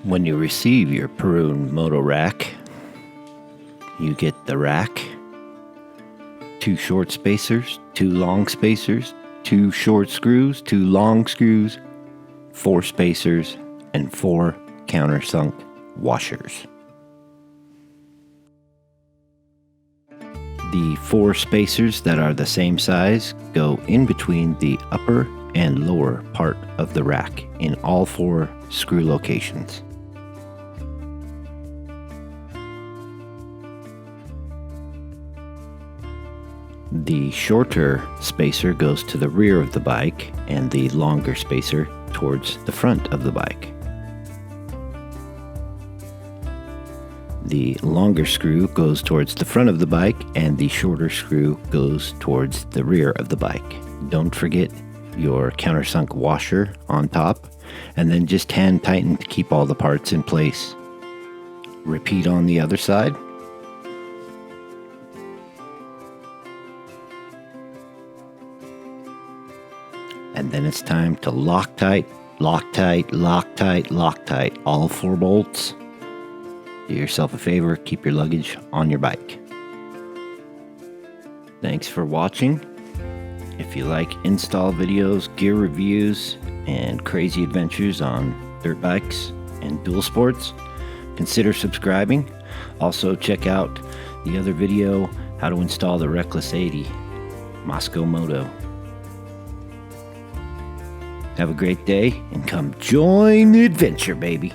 When you receive your Perun moto rack, you get the rack, 2 short spacers, 2 long spacers, 2 short screws, 2 long screws, 4 spacers, and 4 countersunk washers. The 4 spacers that are the same size go in between the upper and lower part of the rack in all 4 screw locations. The shorter spacer goes to the rear of the bike and the longer spacer towards the front of the bike. The longer screw goes towards the front of the bike and the shorter screw goes towards the rear of the bike. Don't forget your countersunk washer on top, and then just hand tighten to keep all the parts in place. Repeat on the other side. And then it's time to Loctite, Loctite, Loctite, Loctite, all 4 bolts. Do yourself a favor, keep your luggage on your bike. Thanks for watching. If you like install videos, gear reviews, and crazy adventures on dirt bikes and dual sports, consider subscribing. Also check out the other video, how to install the Reckless 80 Moscow Moto. Have a great day and come join the adventure, baby.